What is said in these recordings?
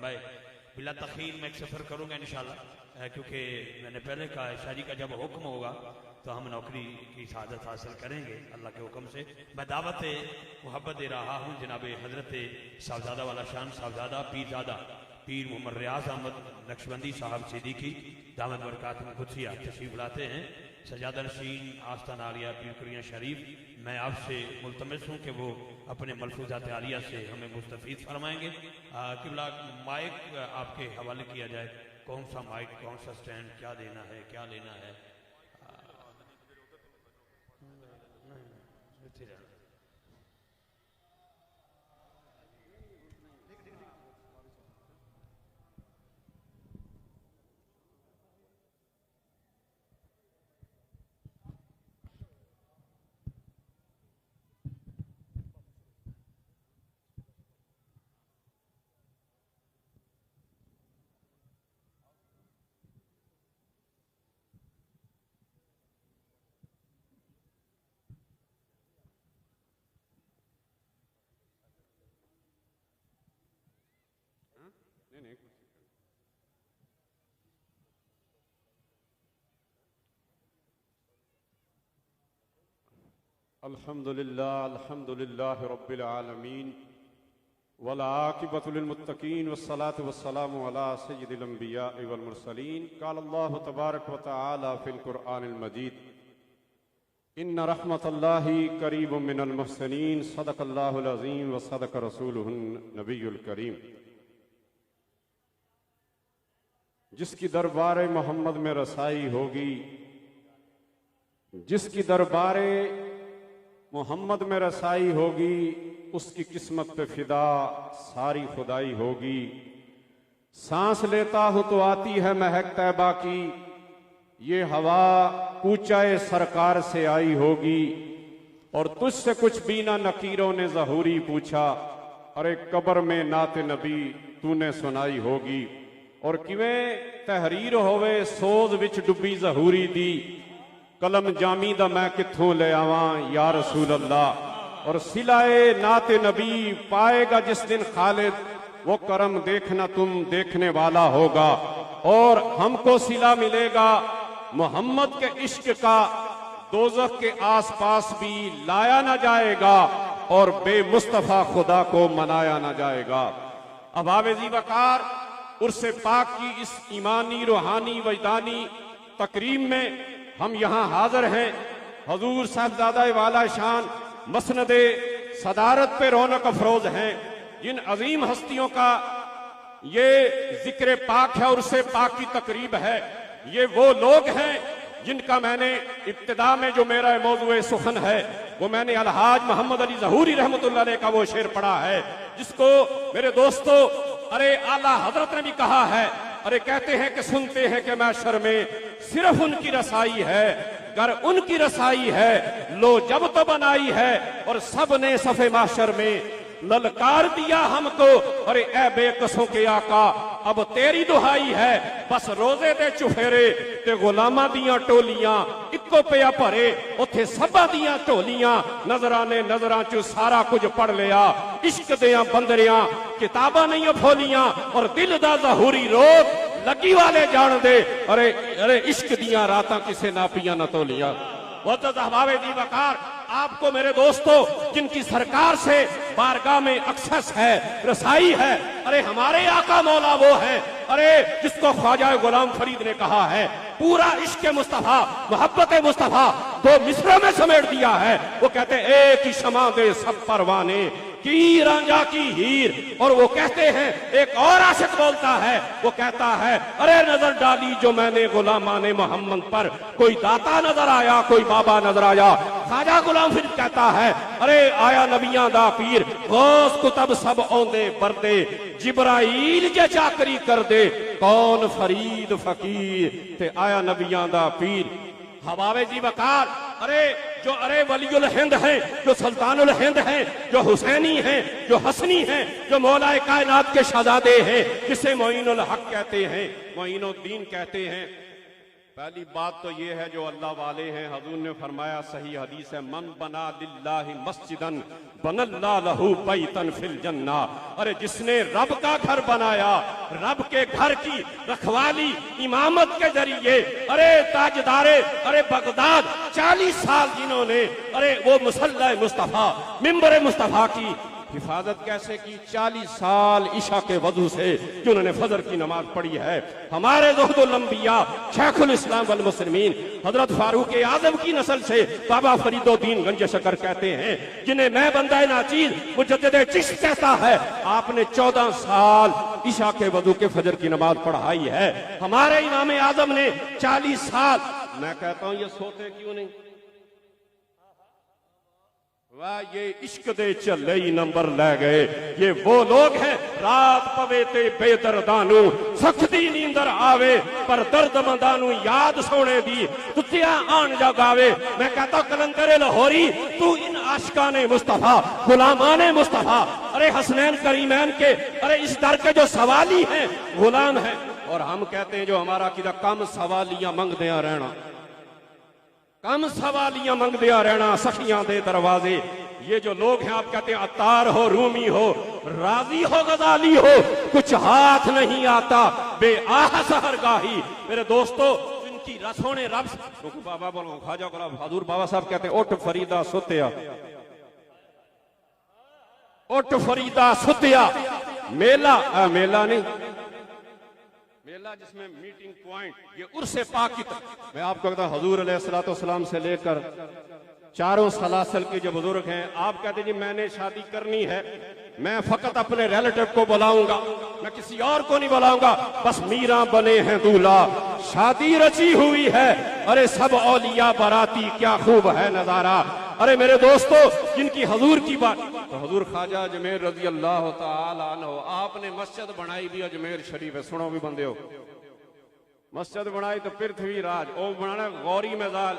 मैं बिला तखीर में एक सफ़र करूँगा इंशाल्लाह, क्योंकि मैंने पहले कहा शादी का जब हुक्म होगा तो हम नौकरी की शहादत हासिल करेंगे अल्लाह के हुक्म से। मैं दावत मोहब्बत दे रहा हूँ जनाब हजरत साहबजादा वाला शान साहबजादा पीरजादा पीर मोहम्मद रियाज अहमद नक्शबंदी साहब सिद्दीकी दामद बरकात में खुदसिया तशरीफ लाते हैं। सजादा नशीन आस्तान आलिया पीर कुरिया शरीफ, मैं आपसे मुल्तमस हूँ कि वो अपने मलफूजात आलिया से हमें मुस्तफ़ीद फरमाएंगे। किबला माइक आपके हवाले किया जाए, कौन सा माइक, कौन सा स्टैंड, क्या देना है, क्या लेना है। अल्हम्दुलिल्लाह रब्बिल आलमीन वल आक़िबतु लिल मुत्तक़ीन वस्सलातु वस्सलामु अला सय्यिदिल अंबिया वल मुरसलीन। क़ाल अल्लाहु तबारक व तआला फ़िल क़ुरआनिल मजीद इन्न रहमतल्लाहि क़रीबुम मिनल मुहसिनीन सदक़ल्लाहुल अज़ीम व सदक़ रसूलुहुन नबियुल करीम। जिसकी दरबारे मोहम्मद में रसाई होगी, जिसकी दरबारे मोहम्मद में रसाई होगी, उसकी किस्मत पे फिदा सारी खुदाई होगी। सांस लेता हूं तो आती है महक तैबा की, ये हवा कूचाए सरकार से आई होगी। और तुझसे कुछ बीना नकीरों ने ज़हूरी पूछा, अरे कब्र में नाते नबी तूने सुनाई होगी। और किवें तहरीर होवे सोज विच डुबी ज़हूरी दी, कलम जामी दा मैं कित्थों ले आवां या रसूल अल्लाह। और सिलाए नाते नबी पाएगा जिस दिन खालिद, वो करम देखना तुम देखने वाला होगा। और हमको सिला मिलेगा मोहम्मद के इश्क का, दोज़ख के आस पास भी लाया ना जाएगा और बेमुस्तफा खुदा को मनाया ना जाएगा। अबाब ज़ीवकार उर्से पाक की इस ईमानी रूहानी वजदानी तकरीम में हम यहाँ हाजिर हैं। हजूर साहबजादा वाला शान मसनदे सदारत पे रौनक अफरोज हैं। जिन अजीम हस्तियों का ये जिक्र पाक है और उससे पाक की तकरीब है, ये वो लोग हैं जिनका मैंने इब्तिदा में जो मेरा मौजूए सुखन है वो मैंने अलहाज मोहम्मद अली ज़हूरी रहमतुल्लाह अलैह का वो शेर पढ़ा है, जिसको मेरे दोस्तों अरे आला हजरत ने भी कहा है। अरे कहते हैं कि सुनते हैं कि मैशर में सिर्फ उनकी रसाई है, गर उनकी रसाई है लो जब तो बनाई है। और सब ने सफे माशर में ललकार दिया हमको, अरे ए बेकसों के आका अब तेरी दुहाई है। बस रोजे दे चुफेरे ते गुलामा दियां टोलियां इको पिया भरे, उथे सबा दियां टोलियां नजराने नजरां चू सारा कुछ पढ़ लिया। इश्क दियां बंदरियां किताबां नहीं फोलियां, और दिल दा ज़हूरी रोग लगी वाले जान दे। अरे अरे इश्क दियां रातां किसे ना पिया ना तोलियां। वो तो अहबाब दी वकार आपको मेरे दोस्तों जिनकी सरकार से बारगाह में अक्सस है, रसाई है, अरे हमारे आका मौला वो है, अरे जिसको ख्वाजा गुलाम फरीद ने कहा है पूरा इश्क मुस्तफा मोहब्बत मुस्तफा दो मिसरों में समेट दिया है। वो कहते एक ही शमा दे सब परवाने की रांझा की हीर। और वो कहते हैं एक और आशिक बोलता है, वो कहता है अरे नजर डाली जो मैंने गुलामाने मोहम्मद पर, कोई दाता नजर आया कोई बाबा नजर आया। ख्वाजा गुलाम फरीद कहता है अरे आया नबियां दा पीर, गौस कुतब सब औंदे बरदे, जिब्राइल जे चाकरी कर दे, कौन फरीद फकीर ते आया नबियां दा पीर। हवावे जी वकार अरे जो अरे वलीउल हिंद हैं, जो सुल्तानुल हिंद हैं, जो हुसैनी हैं, जो हसनी हैं, जो मौलाए कायनात के शहजादे हैं, जिसे मोइनुल हक कहते हैं, मोइनुद्दीन कहते हैं। पहली बात तो ये है जो अल्लाह वाले हैं, हजूर ने फरमाया, सही हदीस है, मन बना लिल्लाहि मस्जिदन बनल्ला लहू बैतन फिल जन्ना। अरे जिसने रब का घर बनाया, रब के घर की रखवाली इमामत के जरिए, अरे ताजदारे अरे बगदाद 40 साल जिन्होंने अरे वो मुसल्ला मुस्तफा मिंबर मुस्तफा की हिफाजत कैसे की, 40 साल ईशा के वजू से जिन्होंने फजर की नमाज पढ़ी है। हमारे ज़ुहदुल अंबिया शेखुल इस्लाम वल मुस्लिमीन हजरत फारूक आजम की नस्ल से बाबा फरीदुद्दीन गंज शकर कहते हैं, जिन्हें मैं बंदा नाचीज मुजद्दिद चिश्त कहता है, आपने 14 साल ईशा के वजू के फजर की नमाज पढ़ाई है। हमारे इमाम आजम ने 40 साल, मैं कहता हूं ये सोते क्यों नहीं? वाह, ये इश्क दे चले ही नंबर ले गए। ये वो लोग हैं, रात पवे ते बेदर्दानू सख्ती नींदर आवे, पर दर्द मंदानू याद सोने दी तुतिया आन जगावे। मैं कहता हूं कलंदर लाहौरी, तू इन आशिकाने मुस्तफा गुलामाने मुस्तफा अरे हसनैन करीमैन के अरे इस दर के जो सवाली हैं गुलाम है। और हम कहते हैं जो हमारा किदा कम सवालियां मंगदियां रहना, कम सवालियां मंगदिया रहना, सखियां दे दरवाजे। ये जो लोग हैं, आप कहते हैं अतार हो रूमी हो राजी हो गजाली हो, कुछ हाथ नहीं आता बेआह सहरगाही। मेरे दोस्तों, इनकी रसों ने रब बाबा बोलो खाजा गुलाब बहादुर बाबा साहब कहते हैं, उठ फरीदा सुतिया, उठ फरीदा सुतिया। मेला मेला नहीं, मेला जिसमें मीटिंग पॉइंट, ये उर्से पाक। मैं आपको कहता हूं हजूर अलैहिस्सलाम से लेकर चारों सलासल के जो बुजुर्ग हैं, आप कहते जी मैंने शादी करनी है, मैं फकत अपने रिलेटिव को बुलाऊंगा, मैं किसी और को नहीं बुलाऊंगा, बस मीरा बने हैं दूल्हा, शादी रची हुई है, अरे सब औलिया बराती, क्या खूब है नजारा। अरे मेरे दोस्तों, जिनकी हजूर की बात, तो हजूर ख्वाजा अजमेर रजी अल्लाह तआला अन्हु, आपने मस्जिद बनाई भी अजमेर शरीफ है, सुनो भी बंदे हो, मस्जिद बनाई तो पृथ्वीराज, ओ बनाना गौरी मजाल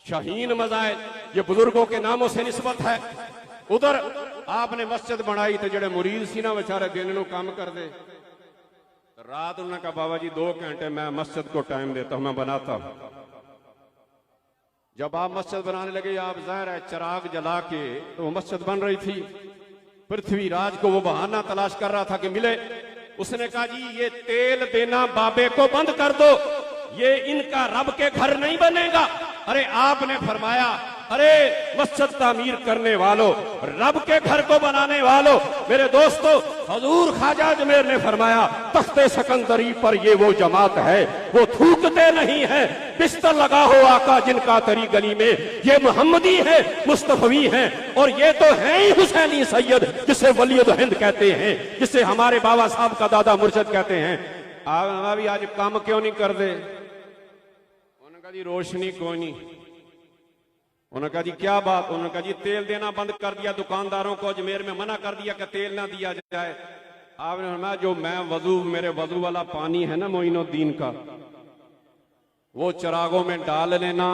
शाहीन मजाइल, ये बुजुर्गों के नामों से निस्बत है। उधर आपने मस्जिद बनाई तो जेड़े मुरीद सी ना बेचारे दिन नूं काम कर दे, रात उन्होंने कहा बाबा जी 2 घंटे मैं मस्जिद को टाइम देता हूं, मैं बनाता हूं। जब आप मस्जिद बनाने लगे, आप जाहिर है चिराग जला के, तो वो मस्जिद बन रही थी। पृथ्वीराज को वो बहाना तलाश कर रहा था कि मिले। उसने कहा जी ये तेल देना बाबे को बंद कर दो, ये इनका रब के घर नहीं बनेगा। अरे आपने फरमाया, अरे मस्जिद तामीर करने वालों, रब के घर को बनाने वालों, मेरे दोस्तों, हजूर ख्वाजा अजमेर ने फरमाया, तख्ते सिकंदरी पर ये वो जमात है, वो थूकते नहीं है, बिस्तर लगा हो आका जिनका तरी गली में, ये मोहम्मदी है, मुस्तफवी है, और ये तो है ही हुसैनी सैयद, जिसे वलीद हिंद कहते हैं, जिसे हमारे बाबा साहब का दादा मुर्शद कहते हैं। आप भी आज काम क्यों नहीं कर दे? उन्होंने कहा जी रोशनी कोई नहीं। उन्होंने कहा जी क्या बात? उन्होंने कहा जी तेल देना बंद कर दिया, दुकानदारों को अजमेर में मना कर दिया कि तेल ना दिया जाए। आपने फरमाया जो मैं वजू, मेरे वजू वाला पानी है ना मोइनुद्दीन का, वो चिरागों में डाल लेना,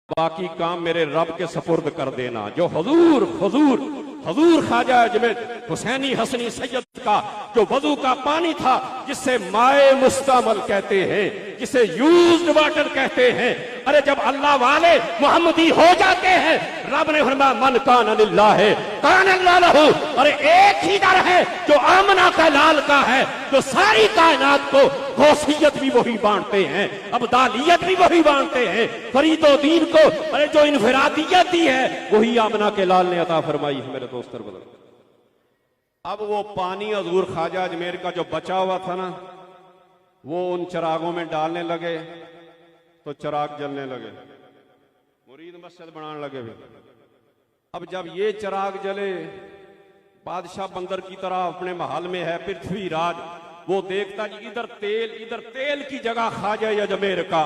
बाकी काम मेरे रब के सपुर्द कर देना। जो हुजूर हुजूर हजूर ख्वाजा अजमेर हुसैनी हसनी सैयद का जो वजू का पानी था, जिसे माए मुस्तमल कहते हैं, जिसे यूज्ड वाटर कहते हैं, अरे जब अल्लाह वाले मोहम्मदी हो जाते हैं, रब ने फरमाया मन कान लिल्लाह है कान अल्लाह लहू। अरे एक ही दर है जो आमना का लाल का है, जो सारी कायनात को गौसियत भी वही बांटते हैं, अब्दालियत भी वही बांटते हैं, फरीदुद्दीन को अरे जो इनफरादियत दी है वही आमना के लाल ने अता फरमाई है। मेरे दोस्त बदल, अब वो पानी हजूर ख्वाजा अजमेर का जो बचा हुआ था ना, वो उन चिरागों में डालने लगे तो चिराग जलने लगे, मुरीद मस्जिद बनाने लगे भी। अब जब ये चिराग जले, बादशाह बंदर की तरह अपने महल में है पृथ्वीराज, वो देखता जी इधर तेल की जगह ख्वाजा अजमेर का,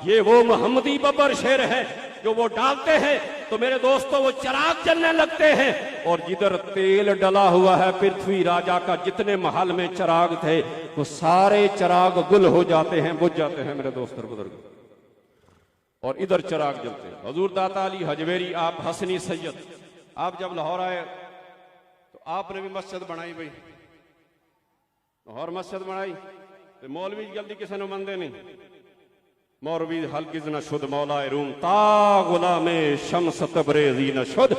ये वो मोहम्मदी बब्बर शेर है जो वो डालते हैं, तो मेरे दोस्तों वो चिराग जलने लगते हैं। और जिधर तेल डला हुआ है पृथ्वी राजा का, जितने महल में चिराग थे वो सारे चिराग गुल हो जाते हैं, बुझ जाते हैं मेरे दोस्त बुजुर्ग, और इधर चिराग जलते हैं। हजूर दाता अली हजवेरी, आप हसनी सैयद, आप जब लाहौर आए तो आपने भी मस्जिद बनाई भाई, लाहौर मस्जिद बनाई, तो मौलवी जल्दी किसी ने मंदे नहीं, मौलवी हलगिज न शुद मौलाए रूम ता गुलामे शम्स तबरेजी न शुद।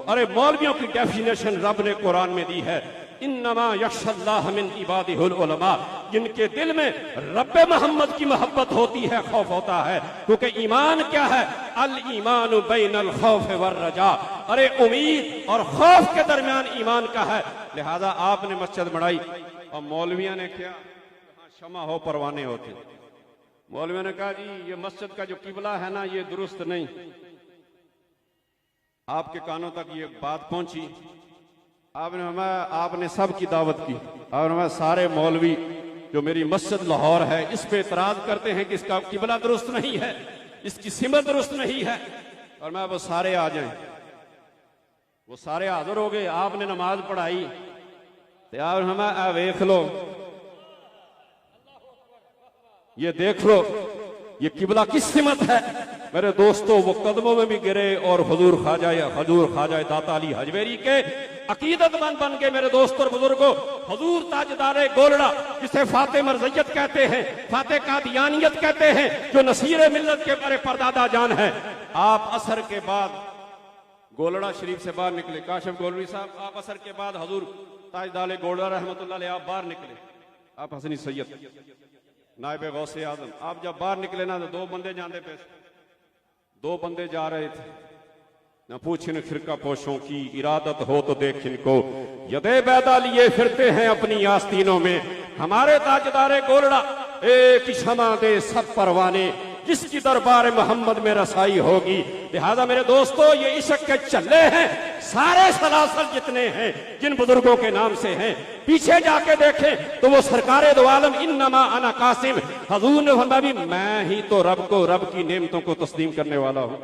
अरे मौलवियों की डेफिनेशन रब ने कुरान में दी है, इन्नमा यख्शल्लाह मिन इबादिहिल उलमा, जिनके दिल में रब्बे मोहम्मद की मोहब्बत होती है, खौफ होता है। क्योंकि ईमान क्या है, अल ईमान बैनल खौफ वर रजा, अरे उम्मीद और खौफ के दरमियान ईमान का है। लिहाजा आपने मस्जिद बनाई और मौलविया ने क्या, शमा हो परवाने होते। मौलवियों ने कहा जी ये मस्जिद का जो किबला है ना ये दुरुस्त नहीं। आपके कानों तक ये बात पहुंची, आपने सब की दावत की। आपने सारे मौलवी जो मेरी मस्जिद लाहौर है इस पे इतराज करते हैं कि इसका किबला दुरुस्त नहीं है, इसकी सिमत दुरुस्त नहीं है, और मैं वो सारे आ जाएं। वो सारे हाजिर हो गए, आपने नमाज पढ़ाई तो आप देख लो, ये देख लो ये किबला किस सिमत है। मेरे दोस्तों वो कदमों में भी गिरे और हजूर ख्वाजा दाता अली हजवेरी के अकीदतमंद बन के मेरे दोस्तों और बुजुर्गों, हजूर ताजदारे गोलड़ा जिसे फाते मरज़ियत कहते हैं, फाते कादियानियत कहते हैं, जो नसीरे मिल्लत के बड़े परदादा जान है। आप असर के बाद गोलड़ा शरीफ से बाहर निकले, काशिफ गोलवी साहब, आप असर के बाद हजूर ताजदारे गोलड़ा रहमतुल्लाह अलैह आप बाहर निकले, आप हसनी सैयद नायब गौसे आजम, आप जब बाहर निकले ना तो दो बंदे जाते पे, दो बंदे जा रहे थे। न पूछिन फिरका पोशों की इरादत हो तो देख इनको, यदे बैदा लिए फिरते हैं अपनी आस्तीनों में। हमारे ताजदारे गोलड़ा एक शमा दे सब परवाने, जिसकी दरबार मोहम्मद में रसाई होगी। लिहाजा मेरे दोस्तों ये इश्क के चले हैं, सारे सलासल जितने हैं जिन बुजुर्गों के नाम से हैं, पीछे जाके देखें तो वो सरकारे दो आलम इन्नमा अना कासिम, हजूर ने फरमाया मैं ही तो रब की नेमतों को तस्लीम करने वाला हूं।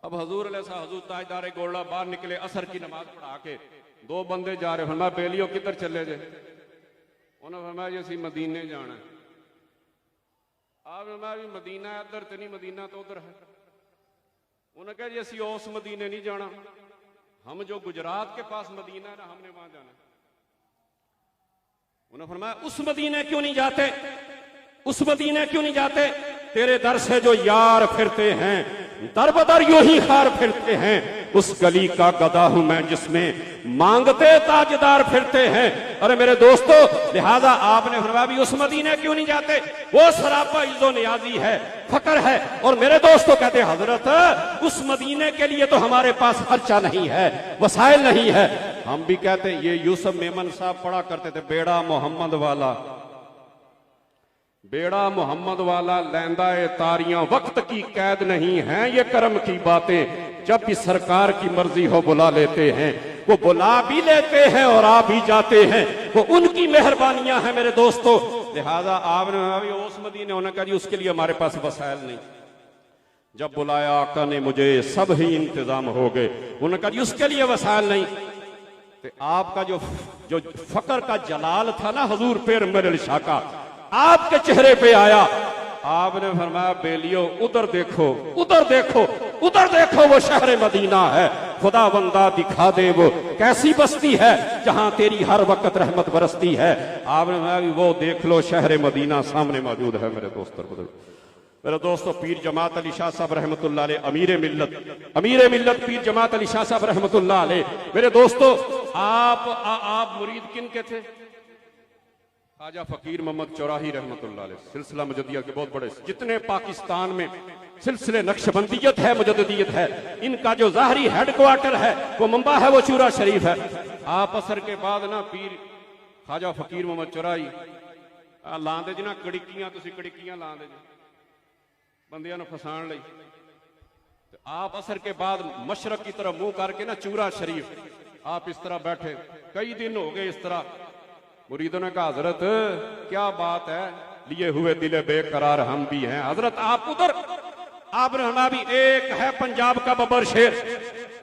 अब हजूर ताजदारे गोलड़ा बाहर निकले, असर की नमाज पढ़ा के दो बंदे जा रहे, फरमाया बेलियो किधर चले जे? उन्होंने फरमाया जी असी मदीने जाना है। आपने फरमाया भी मदीना इधर तो नहीं, मदीना तो उधर है। उन्होंने कहा जी असी उस मदीने नहीं जाना, हम जो गुजरात के पास मदीना है ना हमने वहां जाना। उन्होंने फरमाया उस मदीने क्यों नहीं जाते, उस मदीने क्यों नहीं जाते? तेरे दर से जो यार फिरते हैं दर बदर यूं ही हार फिरते हैं, उस गली का गदा हूं मैं जिसमें मांगते ताजदार फिरते हैं। अरे मेरे दोस्तों, लिहाजा आपने फरमाया भी उस मदीने क्यों नहीं जाते? वो सरापा इज्जो नियाजी है, फकर है। और मेरे दोस्तों कहते हजरत उस मदीने के लिए तो हमारे पास खर्चा नहीं है, वसाइल नहीं है। हम भी कहते हैं, ये यूसुफ मेमन साहब पढ़ा करते थे, बेड़ा मोहम्मद वाला, बेड़ा मोहम्मद वाला लैंदा तारियां वक्त की कैद नहीं है, ये करम की बातें जब भी सरकार की मर्जी हो बुला लेते हैं। वो बुला भी लेते हैं और आ भी जाते हैं, वो उनकी मेहरबानियां हैं मेरे दोस्तों। लिहाजा आपने अभी उस मदीने होने का जी उसके लिए हमारे पास वसाइल नहीं। जब बुलाया आका ने मुझे सब ही इंतजाम हो गए, उन्होंने कहा जी उसके लिए वसाइल नहीं। तो आपका जो फकर का जलाल था ना हजूर पेर मेरे शाह का, आपके चेहरे पे आया। आपने फरमाया बेलियो उधर देखो, उधर देखो, उधर देखो, वो शहर मदीना है। खुदा बंदा दिखा दे वो कैसी बस्ती है जहां तेरी हर वक्त रहमत बरसती है। आपने फरमाया वो देख लो शहर मदीना सामने मौजूद है। मेरे दोस्तों पीर जमात अली शाह साहब रहमतुल्लाह अलैह, अमीर मिल्लत पीर जमात अली शाह साहब रहमतुल्लाह अलैह। मेरे दोस्तों आप मुरीद किन के थे? ख्वाजा फकीर मोहम्मद चौराही रहमतुल्लाह अलैह, सिलसिला मुजद्दिया के बहुत बड़े, जितने पाकिस्तान में सिलसिले नक्शबंदियत है, मुजद्दियत है, इनका जो ज़ाहरी हेडक्वार्टर है वो मुंबा है, वो चूरा शरीफ है। आप असर के बाद ना पीर ख्वाजा फकीर मोहम्मद चौराही लांदे जी ना कड़िकियां, तुसी कड़िकियां लांदे जी बंदियां नूं फसाण लई। आप असर के बाद मशरक की तरफ मुंह करके ना चूरा शरीफ आप इस तरह बैठे, कई दिन हो गए इस तरह। मुरीदों ने कहा हजरत क्या बात है, लिए हुए दिले बेकरार हम भी हैं। हजरत आप उधर, आपने हमारा भी एक है पंजाब का बबर शेर,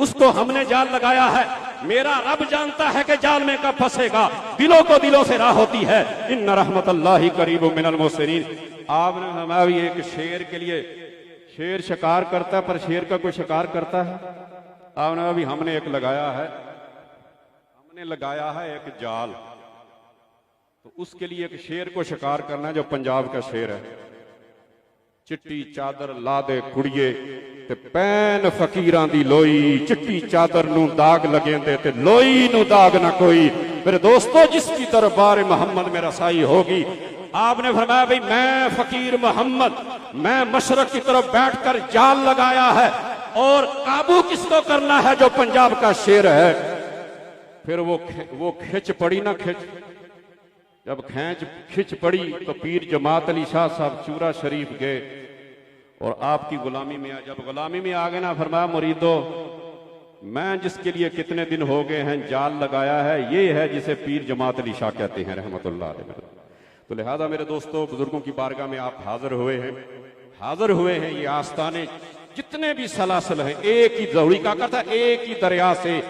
उसको हमने जाल लगाया है। मेरा रब जानता है कि जाल में कब फंसेगा, दिलों को दिलों से राह होती है। इन्ना रहमतुल्लाहि करीबुम मिनल मुहसिनीन। आपने हमारा भी एक शेर के लिए, शेर शिकार करता है पर शेर का कोई शिकार करता है? आपने अभी हमने एक लगाया है, हमने लगाया है एक जाल, तो उसके लिए एक शेर को शिकार करना है जो पंजाब का शेर है। चिट्टी चादर ला दे कुड़िए ते पैन फकीरां दी लोई, चिट्टी चादर नू दाग लगेंदे ते लोई नू दाग ना कोई। मेरे दोस्तों, जिसकी दरबार मोहम्मद में रसाई होगी, आपने फरमाया भाई मैं फकीर मोहम्मद, मैं मशरक की तरफ बैठकर जाल लगाया है और काबू किसको करना है? जो पंजाब का शेर है। फिर वो खिंच पड़ी ना, जब खिंच पड़ी तो पीर जमात अली शाह साहब चूरा शरीफ गए और आपकी गुलामी में जब गुलामी में आ गए ना, फरमाया मुरीदो, मैं जिसके लिए कितने दिन हो गए हैं जाल लगाया है, ये है जिसे पीर जमात अली शाह कहते हैं रहमतुल्लाह अलैह। तो लिहाजा मेरे दोस्तों, बुजुर्गों की बारगाह में आप हाजिर हुए हैं। ये आस्थाने जितने भी सलासल हैं, एक ही दौड़ी का करता, एक ही दरिया से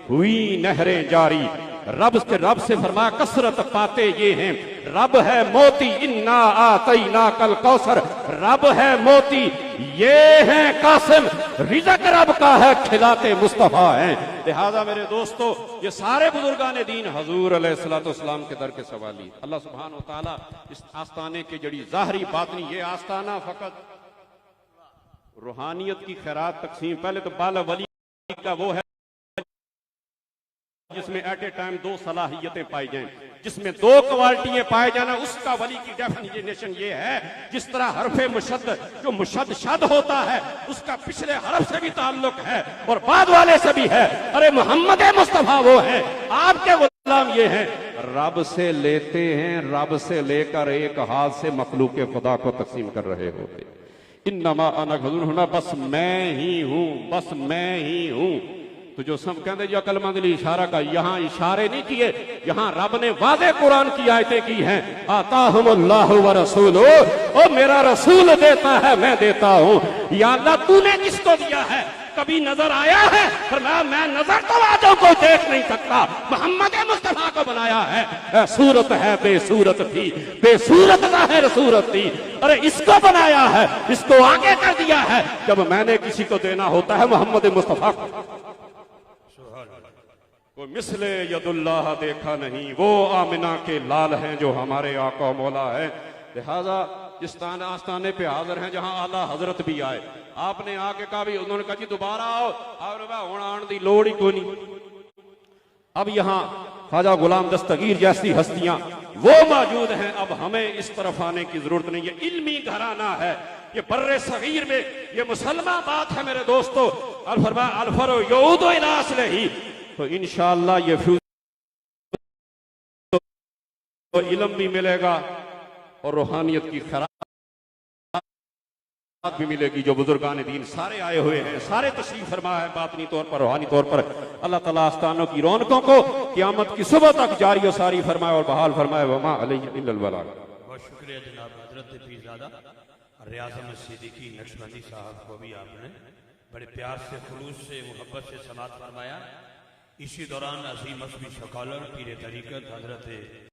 हुई नहरें जारी। रब से फरमाया कसरत पाते ये हैं, रब है मोती, इन्ना आतैना कल कौसर, रब है मोती, ये हैं कासिम, रिज़्क़ रब का है, खिलाते मुस्तफा हैं। लिहाजा मेरे दोस्तों, ये सारे बुजुर्गान दीन हजूर अलैहिस्सलाम के दर के सवाली। अल्लाह सुब्हान व तआला इस आस्थाने की जड़ी जाहरी बातनी, ये आस्थाना फकत रूहानियत की खैरात तकसीम, पहले तो बाला वली का वो है जिसमें एट ए टाइम 2 सलाहियतें पाई जाएं, जिसमें 2 क्वालिटियां पाए जाना, उसका वली की डेफिनेशन ये है, जिस तरह हरफे मुशद्द जो मुशद्द शद होता है उसका पिछले हरफ से भी ताल्लुक है और बाद वाले से भी है। अरे मोहम्मद मुस्तफा वो है, आपके गुलाम ये हैं, रब से लेते हैं, रब से लेकर एक हाथ से मखलूक खुदा को तकसीम कर रहे होते। इन्नमा अना गज़ूर, बस मैं ही हूं, बस मैं ही हूं। तो जो सब कहते जी अकलमंद ने इशारा का, यहां इशारे नहीं किए, यहां रब ने वादे कुरान की आयतें की हैं। आताहुमुल्लाहु व रसूलु, ओ मेरा रसूल देता है, मैं देता हूं। या अल्लाह तूने किसको दिया है? कभी नजर आया है? फरमाया मैं नजर तो वादों को देख नहीं सकता, मोहम्मद मुस्तफा को बनाया है। सूरत है बेसूरत थी, बेसूरत जाहिर सूरत थी, अरे इसको बनाया है, इसको आगे कर दिया है। जब मैंने किसी को देना होता है मोहम्मद मुस्तफा को, वो मिसले यदुल्लाह देखा नहीं, वो आमिना के लाल हैं जो हमारे आका मौला है। लिहाजा इस आस्थाने पे हाजिर हैं जहां आला हजरत भी आए। आपने आके कहा भी, उन्होंने कहा जी दोबारा आओ, और हुण आने की लोड़ ही कोई नहीं। अब यहाँ ख्वाजा गुलाम दस्तगीर जैसी हस्तियां वो मौजूद हैं, अब हमें इस तरफ आने की जरूरत नहीं है। इल्मी घराना है ये, बर्रे सगीर में ये मुसलमान बात है मेरे दोस्तों। अल्फरो यऊदु इला अस्लिही, तो इंशाअल्लाह ये तो इल्म भी मिलेगा और रूहानियत की खैरात भी मिलेगी। जो बुजुर्गान दीन सारे आए हुए हैं, सारे तशरीफ फरमा है, बातनी तौर पर रूहानी तौर पर। अल्लाह ताला आस्थानों की रौनकों को क़यामत की सुबह तक जारी और सारी फरमाए और बहाल फरमाए। वमा अलैहि इल्लल बलाग। बहुत शुक्रिया जनाब हजरत पीरजादा रियाज़ अहमद सिद्दीकी नक्शबंदी साहब को भी आपने बड़े प्यार से, खुलूस से, मोहब्बत से समात फरमाया। इसी दौरान अजीम मजहबी स्कॉलर पीर तरीक़त हजरत